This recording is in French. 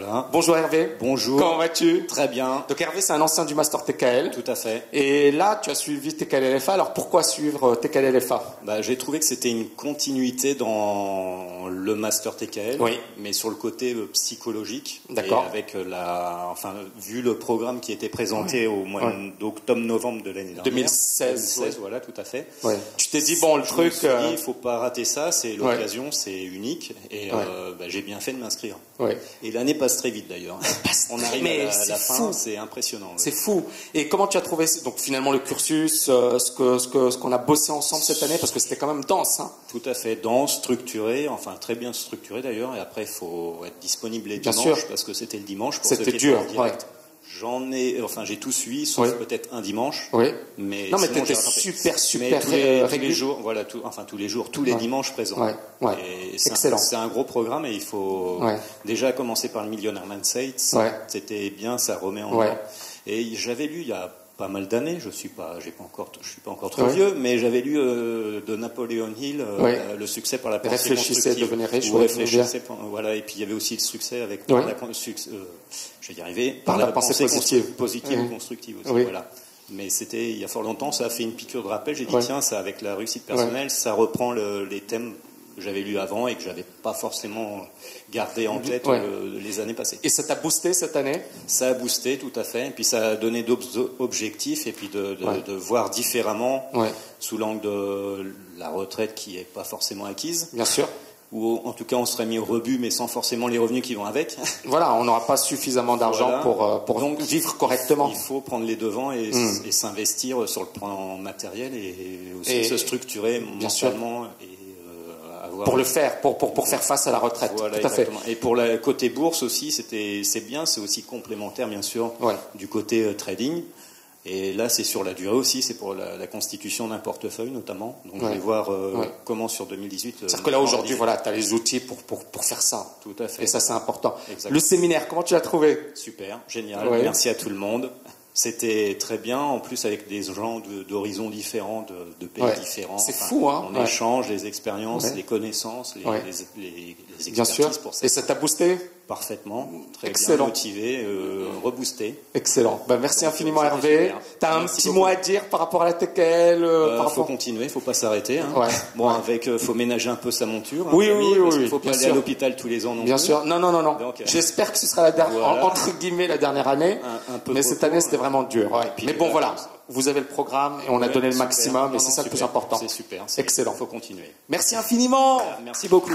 Voilà. Bonjour Hervé. Bonjour. Comment vas-tu? Très bien. Donc Hervé, c'est un ancien du Master TKL. Tout à fait. Et là, tu as suivi TKL LFA. Alors pourquoi suivre TKL LFA? J'ai trouvé que c'était une continuité dans le Master TKL, oui, mais sur le côté psychologique. D'accord. Et avec vu le programme qui était présenté au mois d'octobre-novembre de l'année dernière. 2016, voilà, tout à fait. Ouais. Tu t'es dit, bon, le truc... il ne faut pas rater ça, c'est l'occasion, c'est unique. Et j'ai bien fait de m'inscrire. Ouais. Et l'année passe très vite d'ailleurs. On arrive à la fin, c'est impressionnant. C'est fou. Et comment tu as trouvé donc finalement le cursus, ce qu'on a bossé ensemble cette année, parce que c'était quand même dense, hein? Tout à fait dense, structuré, enfin très bien structuré d'ailleurs. Et après, il faut être disponible les dimanches parce que c'était le dimanche. C'était dur. J'ai tout suivi, sauf peut-être un dimanche. Oui. Mais non, mais t'étais super tous les jours, voilà, tous les jours, tous les dimanches présents. Ouais. Excellent. C'est un gros programme et il faut déjà commencer par le Millionaire Mindset. C'était bien, ça remet en ordre. Et j'avais lu il y a pas mal d'années, je suis pas encore trop vieux, mais j'avais lu de Napoléon Hill le succès par la pensée constructive. Devenir riche, et puis il y avait aussi le succès avec je vais y arriver, par la pensée positive ou constructive aussi, voilà. Mais c'était il y a fort longtemps, ça a fait une piqûre de rappel, j'ai dit tiens, ça avec la réussite personnelle, ça reprend les thèmes que j'avais lu avant et que j'avais pas forcément gardé en tête les années passées. Et ça t'a boosté cette année? Ça a boosté, tout à fait. Et puis ça a donné d'autres objectifs et puis de voir différemment sous l'angle de la retraite qui est pas forcément acquise. Bien sûr. Ou en tout cas, on serait mis au rebut, mais sans forcément les revenus qui vont avec. Voilà, on n'aura pas suffisamment d'argent pour donc, vivre correctement. Il faut prendre les devants et s'investir sur le plan matériel et aussi se structurer mentalement pour le faire, pour faire face à la retraite. Voilà, tout à fait. Et pour le côté bourse aussi, c'est bien, c'est aussi complémentaire bien sûr du côté trading. Et là, c'est sur la durée aussi, c'est pour la constitution d'un portefeuille notamment. Donc je vais voir comment sur 2018. C'est-à-dire que là aujourd'hui, voilà, tu as les outils pour faire ça. Tout à fait. Et ça, c'est important. Exactement. Le séminaire, comment tu l'as trouvé? Super, génial. Merci à tout le monde. C'était très bien, en plus avec des gens d'horizons différents, de pays différents. C'est fou, hein. On échange les expériences, les connaissances, les expertises. Bien sûr. Et ça t'a boosté? Parfaitement, très bien motivé, reboosté. Excellent. Merci infiniment Hervé. Tu as un petit mot à dire par rapport à la TKL? Faut continuer, faut pas s'arrêter. Hein. Faut ménager un peu sa monture. Oui. Parce qu'il faut pas aller à l'hôpital tous les ans non plus. Bien sûr. Non. Donc, j'espère que ce sera la dernière, entre guillemets, la dernière année. Mais cette année, c'était vraiment dur. Mais bon, voilà. Vous avez le programme et on a donné le maximum et c'est ça le plus important. C'est super. Excellent. Il faut continuer. Merci infiniment. Merci beaucoup.